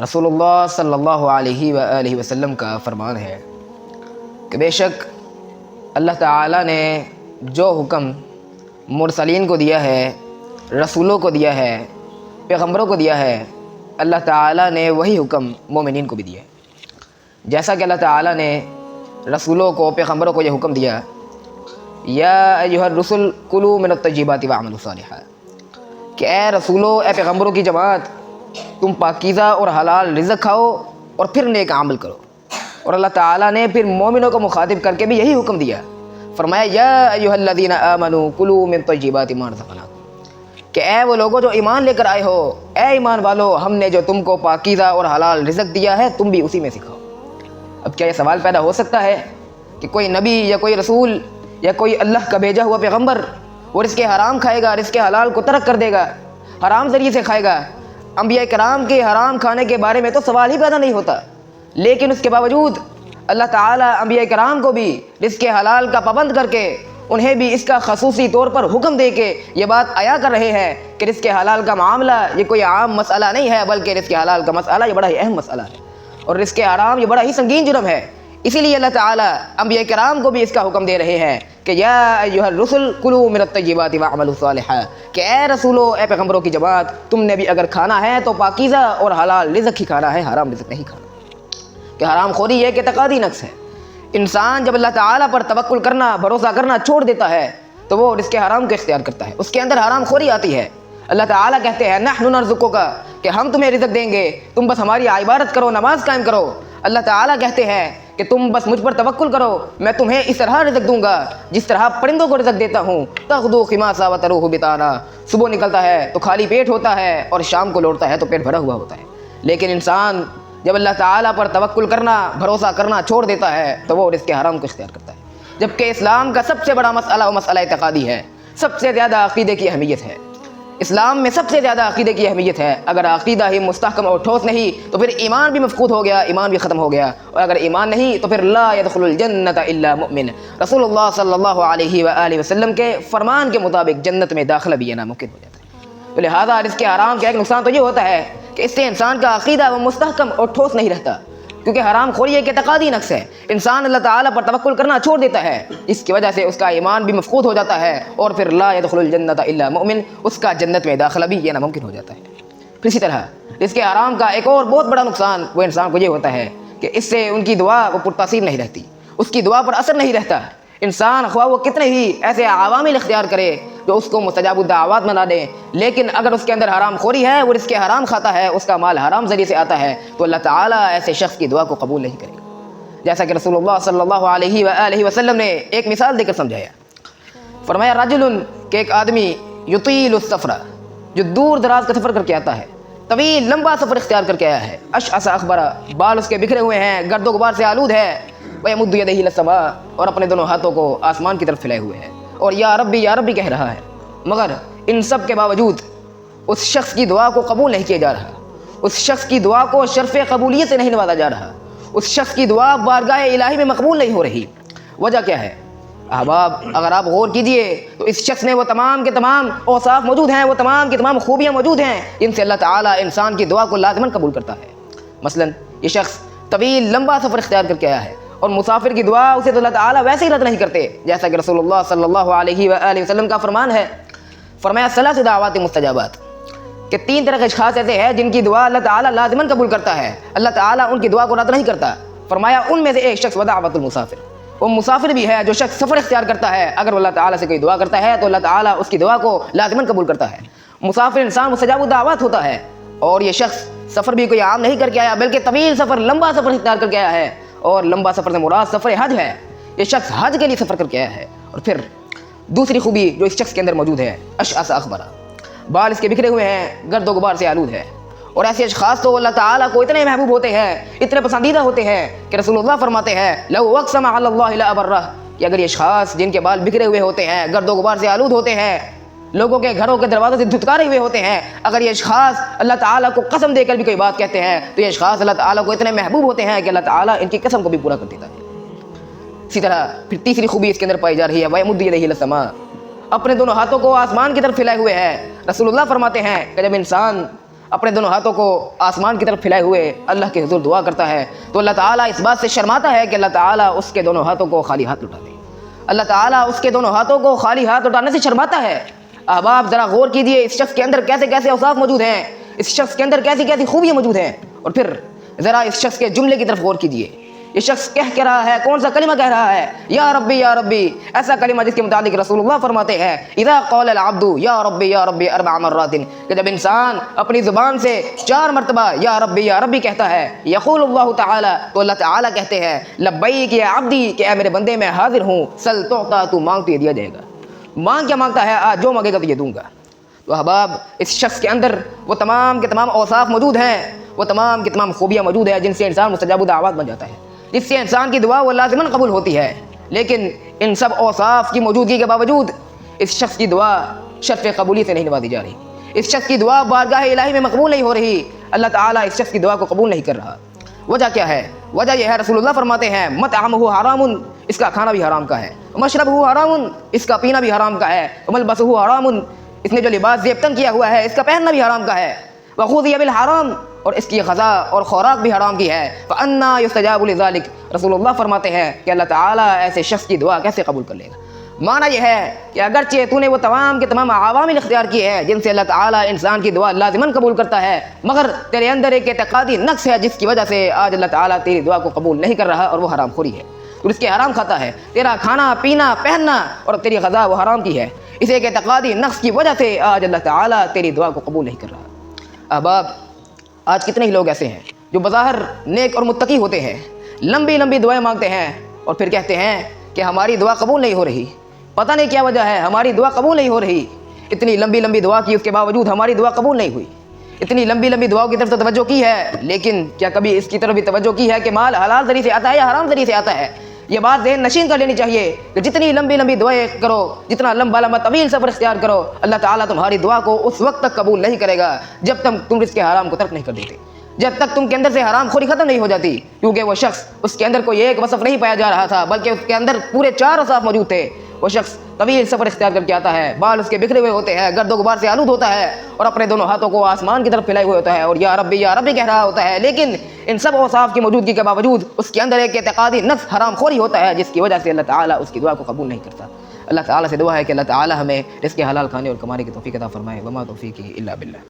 رسول اللہ صلی اللہ علیہ وآلہ وسلم کا فرمان ہے کہ بے شک اللہ تعالیٰ نے جو حکم مرسلین کو دیا ہے، رسولوں کو دیا ہے، پیغمبروں کو دیا ہے، اللہ تعالیٰ نے وہی حکم مومنین کو بھی دیا ہے۔ جیسا کہ اللہ تعالیٰ نے رسولوں کو، پیغمبروں کو یہ حکم دیا، یا ایھا الرسل کلوا من الطیبات واعملوا صالحا، کہ اے رسولوں، اے پیغمبروں کی جماعت، تم پاکیزہ اور حلال رزق کھاؤ اور پھر نیک عمل کرو۔ اور اللہ تعالیٰ نے پھر مومنوں کو مخاطب کر کے بھی یہی حکم دیا، فرمایا یا ایھا الذین آمنوا کلوا من طیبات ما رزقناکم، کہ اے وہ لوگوں جو ایمان لے کر آئے ہو، اے ایمان والو، ہم نے جو تم کو پاکیزہ اور حلال رزق دیا ہے تم بھی اسی میں سے کھاؤ۔ اب کیا یہ سوال پیدا ہو سکتا ہے کہ کوئی نبی یا کوئی رسول یا کوئی اللہ کا بھیجا ہوا پیغمبر وہ رزق حرام کھائے گا، رزق حلال کو ترک کر دے گا، حرام ذریعے سے کھائے گا؟ انبیاء کرام کے حرام کھانے کے بارے میں تو سوال ہی پیدا نہیں ہوتا، لیکن اس کے باوجود اللہ تعالیٰ انبیاء کرام کو بھی رزق حلال کا پابند کر کے انہیں بھی اس کا خصوصی طور پر حکم دے کے یہ بات عیا کر رہے ہیں کہ رزق حلال کا معاملہ یہ کوئی عام مسئلہ نہیں ہے، بلکہ رزق حلال کا مسئلہ یہ بڑا ہی اہم مسئلہ ہے، اور رزق حرام یہ بڑا ہی سنگین جرم ہے۔ اسی لیے اللہ تعالیٰ انبیاء کرام کو بھی اس کا حکم دے رہے ہیں کہ یا ایھا الرسل کلوا من الطیبات واعملوا صالحا، کہ اے رسولو، اے پیغمبروں کی جماعت، تم نے بھی اگر کھانا ہے تو پاکیزہ اور حلال رزق ہی کھانا ہے، حرام رزق نہیں کھانا۔ کہ حرام خوری یہ کہ اعتقادی نقص ہے، انسان جب اللہ تعالیٰ پر توکل کرنا، بھروسہ کرنا چھوڑ دیتا ہے تو وہ رزق حرام کو اختیار کرتا ہے، اس کے اندر حرام خوری آتی ہے۔ اللہ تعالیٰ کہتے ہیں نحن نرزقک، کہ ہم تمہیں رزق دیں گے، تم بس ہماری عبادت کرو، نماز قائم کرو۔ اللہ تعالیٰ کہتے ہیں کہ تم بس مجھ پر توکل کرو، میں تمہیں اس طرح رزق دوں گا جس طرح پرندوں کو رزق دیتا ہوں، تغدو خماسا وتروح بطانا، صبح نکلتا ہے تو خالی پیٹ ہوتا ہے اور شام کو لوٹتا ہے تو پیٹ بھرا ہوا ہوتا ہے۔ لیکن انسان جب اللہ تعالیٰ پر توکل کرنا، بھروسہ کرنا چھوڑ دیتا ہے تو وہ رزق حرام کو اختیار کرتا ہے، جبکہ اسلام کا سب سے بڑا مسئلہ وہ مسئلہ اعتقادی ہے، سب سے زیادہ عقیدے کی اہمیت ہے۔ اسلام میں سب سے زیادہ عقیدے کی اہمیت ہے، اگر عقیدہ ہی مستحکم اور ٹھوس نہیں تو پھر ایمان بھی مفقود ہو گیا، ایمان بھی ختم ہو گیا، اور اگر ایمان نہیں تو پھر لا يدخل الجنت الا مؤمن، رسول اللہ صلی اللہ علیہ وآلہ وسلم کے فرمان کے مطابق جنت میں داخلہ بھی ناممکن ہو جاتا ہے۔ تو لہٰذا رزق حرام کا ایک نقصان تو یہ ہوتا ہے کہ اس سے انسان کا عقیدہ وہ مستحکم اور ٹھوس نہیں رہتا، کیونکہ حرام خوری ایک اعتقادی نقص ہے، انسان اللہ تعالیٰ پر توکل کرنا چھوڑ دیتا ہے، اس کی وجہ سے اس کا ایمان بھی مفقود ہو جاتا ہے، اور پھر لا يدخل الجنت الا مؤمن، اس کا جنت میں داخلہ بھی یہ ناممکن ہو جاتا ہے۔ پھر اسی طرح اس کے حرام کا ایک اور بہت بڑا نقصان وہ انسان کو یہ ہوتا ہے کہ اس سے ان کی دعا وہ پرتاثیر نہیں رہتی، اس کی دعا پر اثر نہیں رہتا۔ انسان خواہ وہ کتنے ہی ایسے عوامل اختیار کرے جو اس کو مستجاب الدعوات بنا دیں، لیکن اگر اس کے اندر حرام خوری ہے، وہ رزق حرام کھاتا ہے، اس کا مال حرام ذریعے سے آتا ہے، تو اللہ تعالیٰ ایسے شخص کی دعا کو قبول نہیں کرے گا۔ جیسا کہ رسول اللہ صلی اللہ علیہ وآلہ وسلم نے ایک مثال دے کر سمجھایا، فرمایا رجل، کہ ایک آدمی یطیل السفر، جو دور دراز کا سفر کر کے آتا ہے، طویل لمبا سفر اختیار کر کے آیا ہے، اشعث اغبر، بال اس کے بکھرے ہوئے ہیں، گرد و غبار سے آلود ہے، ویمد یدیہ الی السماء، اور اپنے دونوں ہاتھوں کو آسمان کی طرف پھیلائے ہوئے ہے، اور یا ربی کہہ رہا ہے، مگر ان سب کے باوجود اس شخص کی دعا کو قبول نہیں کیا جا رہا، اس شخص کی دعا کو شرف قبولیت سے نہیں نوازا جا رہا، اس شخص کی دعا بارگاہ الہی میں مقبول نہیں ہو رہی۔ وجہ کیا ہے احباب؟ اگر آپ غور کیجئے تو اس شخص میں وہ تمام کے تمام اوصاف موجود ہیں، وہ تمام کی تمام خوبیاں موجود ہیں جن سے اللہ تعالیٰ انسان کی دعا کو لازماً قبول کرتا ہے۔ مثلا یہ شخص طویل لمبا سفر اختیار کر کے آیا ہے، اور مسافر کی دعا اسے تو اللہ تعالیٰ ویسے ہی رد نہیں کرتے، جیسا کہ رسول اللہ صلی اللہ علیہ وآلہ وسلم کا فرمان ہے، فرمایا ثلاث دعوات مستجابات، کہ تین طرح کے اشخاص ایسے ہیں جن کی دعا اللہ تعالیٰ لازماً قبول کرتا ہے، اللہ تعالیٰ ان کی دعا کو رد نہیں کرتا۔ فرمایا ان میں سے ایک شخص ودعوت المسافر، وہ مسافر بھی ہے جو شخص سفر اختیار کرتا ہے، اگر وہ اللہ تعالیٰ سے کوئی دعا کرتا ہے تو اللہ تعالیٰ اس کی دعا کو لازماً قبول کرتا ہے۔ مسافر انسان مستجاب الدعوات ہوتا ہے، اور یہ شخص سفر بھی کوئی عام نہیں کر کے آیا بلکہ طویل سفر، لمبا سفر اختیار کر کے آیا ہے، اور لمبا سفر سے مراد سفر حج ہے، یہ شخص حج کے لیے سفر کر کے آیا ہے۔ اور پھر دوسری خوبی جو اس شخص کے اندر موجود ہے، اشعث اغبر، بال اس کے بکھرے ہوئے ہیں، گرد و غبار سے آلود ہے، اور ایسے اشخاص تو اللہ تعالیٰ کو اتنے محبوب ہوتے ہیں، اتنے پسندیدہ ہوتے ہیں کہ رسول اللہ فرماتے ہیں لو اقسم علی اللہ لابرہ، کہ اگر یہ اشخاص جن کے بال بکھرے ہوئے ہوتے ہیں، گرد و غبار سے آلود ہوتے ہیں، لوگوں کے گھروں کے دروازوں سے دھتکارے ہوئے ہوتے ہیں، اگر یہ اشخاص اللہ تعالیٰ کو قسم دے کر بھی کوئی بات کہتے ہیں تو یہ اشخاص اللہ تعالیٰ کو اتنے محبوب ہوتے ہیں کہ اللہ تعالیٰ ان کی قسم کو بھی پورا کر دیتا ہے۔ اسی طرح پھر تیسری خوبی اس کے اندر پائی جا رہی ہے، وَيَمُدُّ يَدَيْهِ إِلَى السَّمَاءِ، اپنے دونوں ہاتھوں کو آسمان کی طرف پھیلائے ہوئے ہے۔ رسول اللہ فرماتے ہیں کہ جب انسان اپنے دونوں ہاتھوں کو آسمان کی طرف پھیلائے ہوئے اللہ کے حضور دعا کرتا ہے تو اللہ تعالیٰ اس بات سے شرماتا ہے کہ اللہ تعالیٰ اس کے دونوں ہاتھوں کو خالی ہاتھ لوٹا دے۔ اللہ تعالیٰ اس کے دونوں ہاتھوں کو خالی ہاتھ لوٹانے سے شرماتا ہے۔ احباب ذرا غور کیجئے، اس شخص کے اندر کیسے کیسے اوصاف موجود ہیں، اس شخص کے اندر کیسی کیسی خوبیاں موجود ہیں، اور پھر ذرا اس شخص کے جملے کی طرف غور کیجئے۔ یہ شخص کہہ رہا ہے، کون سا کلمہ کہہ رہا ہے؟ یا ربی یا ربی، ایسا کلمہ جس کے متعلق رسول اللہ فرماتے ہیں اذا قال العبد یا ربی 4 مرات، کہ جب انسان اپنی زبان سے 4 مرتبہ یا ربی کہتا ہے، یقول اللہ تعالی، تو اللہ تعالی کہتے ہیں لبیک یا عبدی، کہ اے میرے بندے میں حاضر ہوں، سل تعطیٰ، تو مانگ تو یہ دیا جائے گا۔ مانگ کیا مانگتا ہے؟ آج جو مانگے گا تو یہ دوں گا۔ تو احباب اس شخص کے اندر وہ تمام کے تمام اوصاف موجود ہیں، وہ تمام کی تمام خوبیاں موجود ہیں جن سے انسان مستجاب الدعوات بن جاتا ہے، جس سے انسان کی دعا وہ لازماً قبول ہوتی ہے۔ لیکن ان سب اوصاف کی موجودگی کے باوجود اس شخص کی دعا شرف قبولی سے نہیں نوازی جا رہی، اس شخص کی دعا بارگاہ الہی میں مقبول نہیں ہو رہی، اللہ تعالیٰ اس شخص کی دعا کو قبول نہیں کر رہا۔ وجہ کیا ہے؟ وجہ یہ ہے، رسول اللہ فرماتے ہیں مطعمہ حرام، اس کا کھانا بھی حرام کا ہے، مشربہ حرام، اس کا پینا بھی حرام کا ہے، ملبسہ حرام، اس نے جو لباس زیبتن کیا ہوا ہے اس کا پہننا بھی حرام کا ہے، وغذی بالحرام، اور اس کی غذا اور خوراک بھی حرام کی ہے، فأنا یستجاب لذلک، رسول اللہ فرماتے ہیں کہ اللہ تعالیٰ ایسے شخص کی دعا کیسے قبول کر لے گا؟ معنی یہ ہے کہ اگرچہ تو نے وہ تمام کے تمام عوامل اختیار کیے ہیں جن سے اللہ تعالیٰ انسان کی دعا لازماً قبول کرتا ہے، مگر تیرے اندر ایک اعتقادی نقص ہے جس کی وجہ سے آج اللہ تعالیٰ تیری دعا کو قبول نہیں کر رہا، اور وہ حرام خوری ہے، تو اس کے حرام کھاتا ہے، تیرا کھانا پینا پہننا اور تیری غذا وہ حرام کی ہے، اس ایک اعتقادی نقص کی وجہ سے آج اللہ تعالیٰ تیری دعا کو قبول نہیں کر رہا۔ احباب آج کتنے ہی لوگ ایسے ہیں جو بظاہر نیک اور متقی ہوتے ہیں، لمبی لمبی دعائیں مانگتے ہیں اور پھر کہتے ہیں کہ ہماری دعا قبول نہیں ہو رہی، پتہ نہیں کیا وجہ ہے، ہماری دعا قبول نہیں ہو رہی، اتنی لمبی لمبی دعا کی اس کے باوجود ہماری دعا قبول نہیں ہوئی، اتنی لمبی لمبی دعاؤں کی طرف تو توجہ کی ہے، لیکن کیا کبھی اس کی طرف بھی توجہ کی ہے کہ مال حلال ذریعے سے آتا ہے یا حرام ذریعے سے آتا ہے؟ یہ بات ذہن نشین کر لینی چاہیے کہ جتنی لمبی لمبی دعائیں کرو، جتنا لمبا لمبا طویل سفر اختیار کرو، اللہ تعالیٰ تمہاری دعا کو اس وقت تک قبول نہیں کرے گا جب تک تم اس کے حرام کو ترک نہیں کر دیتے، جب تک تم کے اندر سے حرام خوری ختم نہیں ہو جاتی، کیونکہ وہ شخص اس کے اندر کوئی ایک وصف نہیں پایا جا رہا تھا بلکہ اس کے اندر پورے 4 اوصاف موجود تھے۔ وہ شخص طویل سفر اختیار کر کے آتا ہے، بال اس کے بکھرے ہوئے ہوتے ہیں، گرد و غبار سے آلود ہوتا ہے، اور اپنے دونوں ہاتھوں کو آسمان کی طرف پھیلائے ہوئے ہوتا ہے اور یا ربی کہہ رہا ہوتا ہے، لیکن ان سب اوصاف کی موجودگی کے باوجود اس کے اندر ایک اعتقادی نقص حرام خوری ہوتا ہے جس کی وجہ سے اللہ تعالیٰ اس کی دعا کو قبول نہیں کرتا۔ اللہ تعالیٰ سے دعا ہے کہ اللہ تعالیٰ ہمیں رزق حلال کھانے اور کمانے کی توفیق عطا فرمائے، وما توفیقی الا باللہ۔